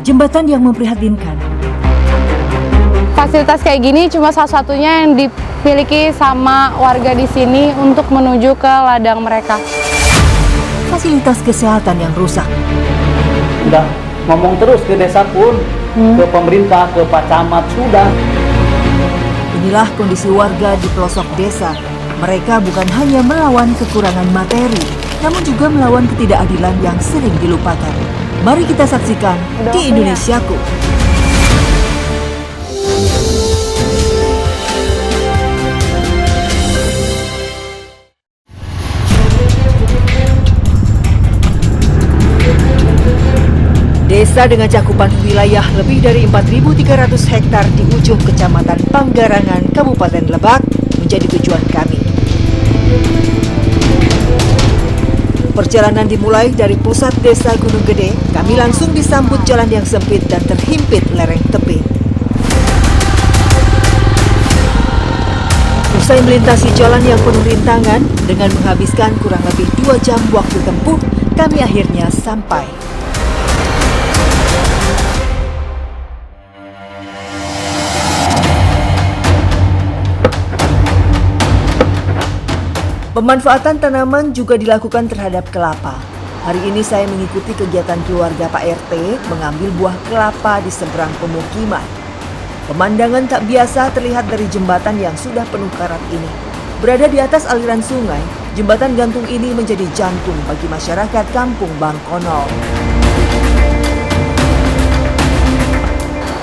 Jembatan yang memprihatinkan. Fasilitas kayak gini cuma salah satunya yang dimiliki sama warga di sini untuk menuju ke ladang mereka. Fasilitas kesehatan yang rusak. Udah ngomong terus ke desa pun, ke pemerintah, ke Pak Camat, sudah. Inilah kondisi warga di pelosok desa. Mereka bukan hanya melawan kekurangan materi, namun juga melawan ketidakadilan yang sering dilupakan. Mari kita saksikan di Indonesiaku. Desa dengan cakupan wilayah lebih dari 4.300 hektar di ujung Kecamatan Panggarangan, Kabupaten Lebak menjadi tujuan kami. Perjalanan dimulai dari pusat desa Gunung Gede. Kami langsung disambut jalan yang sempit dan terhimpit lereng tebing. Usai melintasi jalan yang penuh rintangan dengan menghabiskan kurang lebih 2 jam waktu tempuh, kami akhirnya sampai. Pemanfaatan tanaman juga dilakukan terhadap kelapa. Hari ini saya mengikuti kegiatan keluarga Pak RT mengambil buah kelapa di seberang pemukiman. Pemandangan tak biasa terlihat dari jembatan yang sudah penuh karat ini. Berada di atas aliran sungai, jembatan gantung ini menjadi jantung bagi masyarakat Kampung Bangkono.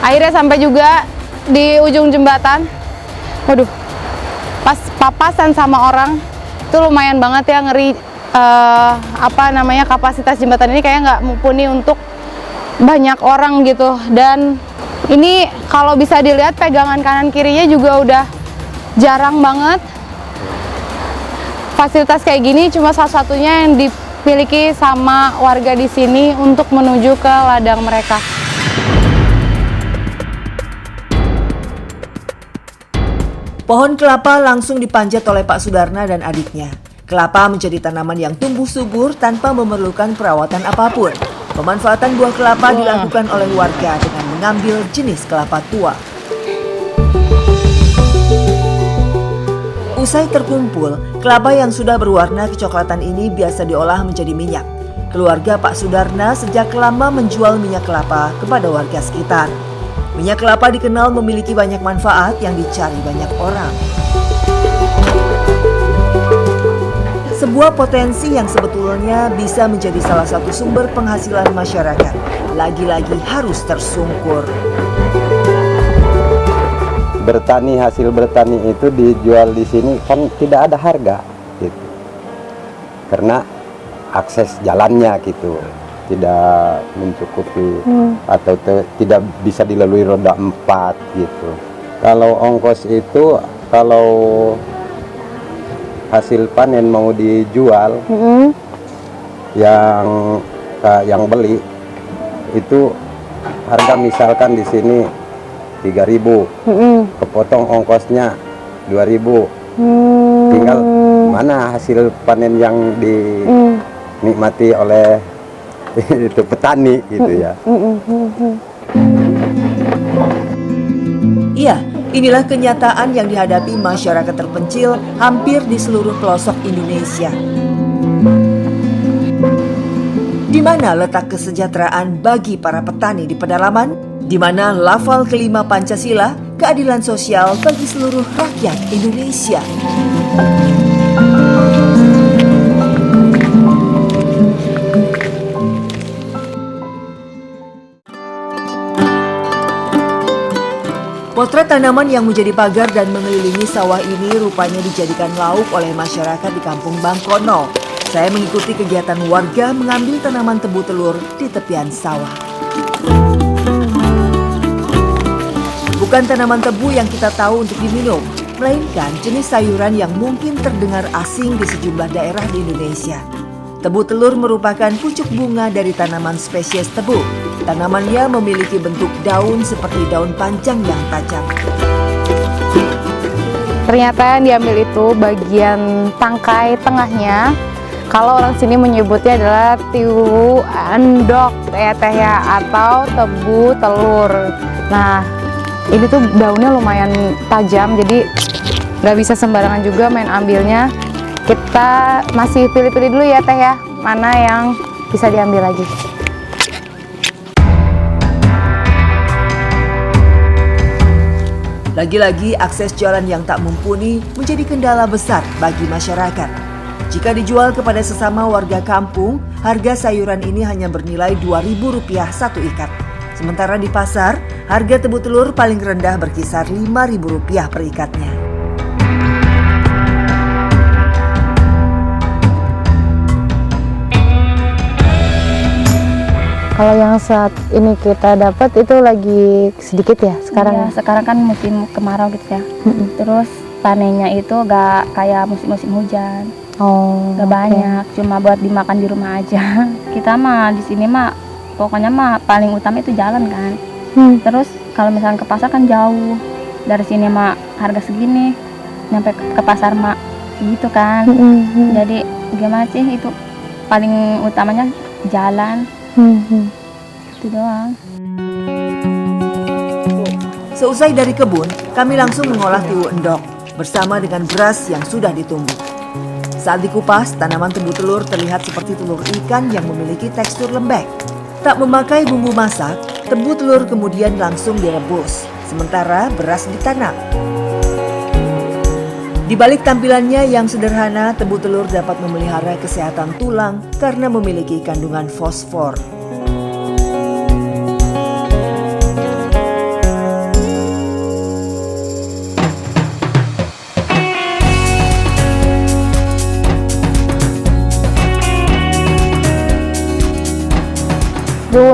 Akhirnya sampai juga di ujung jembatan. Waduh, pas papasan sama orang, itu lumayan banget ya, ngeri. Kapasitas jembatan ini kayak nggak mumpuni untuk banyak orang gitu. Dan ini kalau bisa dilihat pegangan kanan kirinya juga udah jarang banget. Fasilitas kayak gini cuma salah satunya yang dimiliki sama warga di sini untuk menuju ke ladang mereka. Pohon kelapa langsung dipanjat oleh Pak Sudarna dan adiknya. Kelapa menjadi tanaman yang tumbuh subur tanpa memerlukan perawatan apapun. Pemanfaatan buah kelapa dilakukan oleh warga dengan mengambil jenis kelapa tua. Usai terkumpul, kelapa yang sudah berwarna kecoklatan ini biasa diolah menjadi minyak. Keluarga Pak Sudarna sejak lama menjual minyak kelapa kepada warga sekitar. Minyak kelapa dikenal memiliki banyak manfaat yang dicari banyak orang. Sebuah potensi yang sebetulnya bisa menjadi salah satu sumber penghasilan masyarakat. Lagi-lagi harus tersungkur. Bertani, hasil bertani itu dijual di sini kan tidak ada harga gitu. Karena akses jalannya gitu tidak mencukupi atau tidak bisa dilalui roda 4 gitu. Kalau ongkos itu, kalau hasil panen mau dijual, yang beli itu harga misalkan di sini 3.000, kepotong ongkosnya 2.000. Tinggal mana hasil panen yang dinikmati oleh itu petani gitu ya. Iya, inilah kenyataan yang dihadapi masyarakat terpencil hampir di seluruh pelosok Indonesia. Di mana letak kesejahteraan bagi para petani di pedalaman? Di mana lafal kelima Pancasila, keadilan sosial bagi seluruh rakyat Indonesia? Potret tanaman yang menjadi pagar dan mengelilingi sawah ini rupanya dijadikan lauk oleh masyarakat di Kampung Bangkono. Saya mengikuti kegiatan warga mengambil tanaman tebu telur di tepian sawah. Bukan tanaman tebu yang kita tahu untuk diminum, melainkan jenis sayuran yang mungkin terdengar asing di sejumlah daerah di Indonesia. Tebu telur merupakan pucuk bunga dari tanaman spesies tebu. Tanamannya memiliki bentuk daun seperti daun pancang yang tajam. Ternyata yang diambil itu bagian tangkai tengahnya. Kalau orang sini menyebutnya adalah tiu endok ya teh ya, atau tebu telur. Nah, ini tuh daunnya lumayan tajam, jadi nggak bisa sembarangan juga main ambilnya. Kita masih pilih-pilih dulu ya teh ya, mana yang bisa diambil lagi. Lagi-lagi akses jalan yang tak mumpuni menjadi kendala besar bagi masyarakat. Jika dijual kepada sesama warga kampung, harga sayuran ini hanya bernilai Rp2.000 satu ikat. Sementara di pasar, harga tebu telur paling rendah berkisar Rp5.000 per ikatnya. Kalau yang saat ini kita dapat itu lagi sedikit ya sekarang? Iya, sekarang kan musim kemarau gitu ya. Terus panennya itu gak kayak musim-musim hujan. Oh, Gak banyak, cuma buat dimakan di rumah aja. Kita mah di sini mah pokoknya mah paling utama itu jalan kan. Terus kalau misalnya ke pasar kan jauh. Dari sini mah harga segini, nyampe ke pasar mah gitu kan. Jadi gimana sih, itu paling utamanya jalan. Itu doang. Seusai dari kebun, kami langsung mengolah tiwu endok bersama dengan beras yang sudah ditumbuk. Saat dikupas, tanaman tebu telur terlihat seperti telur ikan yang memiliki tekstur lembek. Tak memakai bumbu masak, tebu telur kemudian langsung direbus, sementara beras ditanam. Di balik tampilannya yang sederhana, tebu telur dapat memelihara kesehatan tulang karena memiliki kandungan fosfor.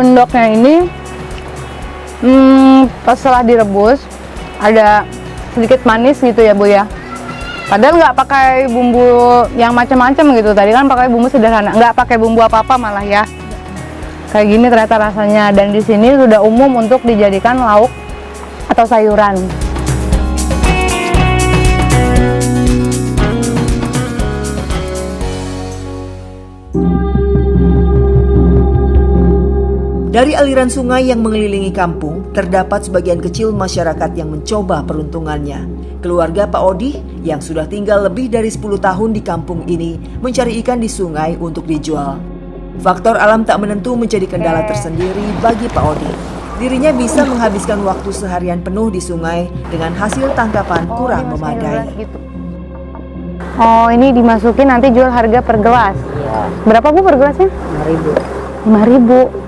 Endoknya ini setelah direbus ada sedikit manis gitu ya Bu ya. Padahal nggak pakai bumbu yang macam-macam gitu. Tadi kan pakai bumbu sederhana, nggak pakai bumbu apa-apa malah ya. Kayak gini ternyata rasanya, dan di sini sudah umum untuk dijadikan lauk atau sayuran. Dari aliran sungai yang mengelilingi kampung, terdapat sebagian kecil masyarakat yang mencoba peruntungannya. Keluarga Pak Odi yang sudah tinggal lebih dari 10 tahun di kampung ini mencari ikan di sungai untuk dijual. Faktor alam tak menentu menjadi kendala tersendiri bagi Pak Odi. Dirinya bisa menghabiskan waktu seharian penuh di sungai dengan hasil tangkapan kurang memadai. Oh, ini dimasukin nanti jual harga per gelas. Ya, Berapa Bu per gelasnya? 5.000. 5.000.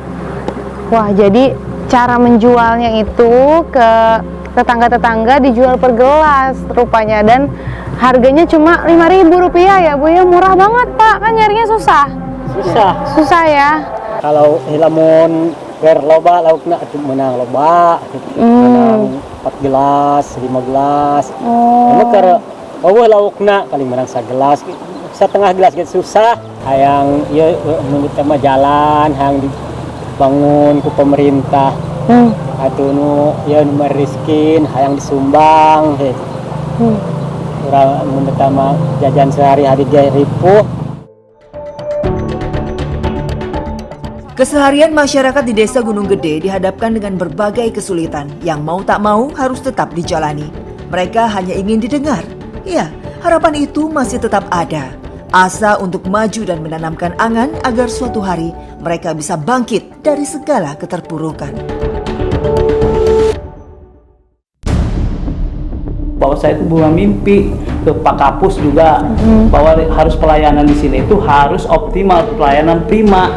Wah, jadi cara menjualnya itu ke tetangga-tetangga dijual per gelas rupanya, dan harganya cuma Rp5.000 ya Bu ya. Murah banget Pak, kan nyarinya susah. Susah ya. Kalau lamun per loba laukna itu menang loba, menang 4 gelas, 5 gelas. Lalu kalau laukna kali menang 1 gelas, 1/2 gelas gitu susah. Hayang ieu menurut mah jalan, hayang dibangun ku pemerintah. Atuh nu ya nu meriskin hayang disumbang he. Urang menurut mah jajan sehari-hari ge ripuh. Keseharian masyarakat di Desa Gunung Gede dihadapkan dengan berbagai kesulitan yang mau tak mau harus tetap dijalani. Mereka hanya ingin didengar. Ya, harapan itu masih tetap ada. Asa untuk maju dan menanamkan angan agar suatu hari mereka bisa bangkit dari segala keterpurukan. Bahwa saya itu punya mimpi ke Pak Kapus juga bahwa harus pelayanan di sini itu harus optimal, pelayanan prima.